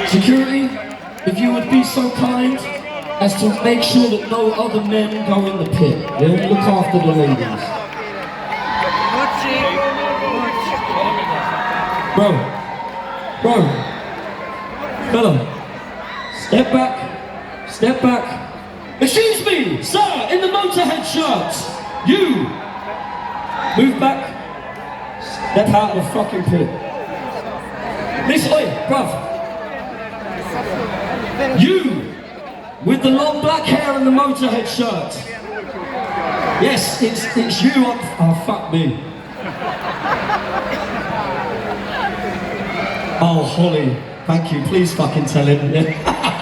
Security, if you would be so kind as to make sure that no other men go in the pit. Yeah? Look after the ladies. Bro, fella, step back. Excuse me, sir, in the motorhead shirt. You, move back, step out of the fucking pit. This way, bruv. You, with the long black hair and the motorhead shirt. Yes, it's you. Oh, fuck me. Oh, Holly, thank you. Please fucking tell him. Yeah.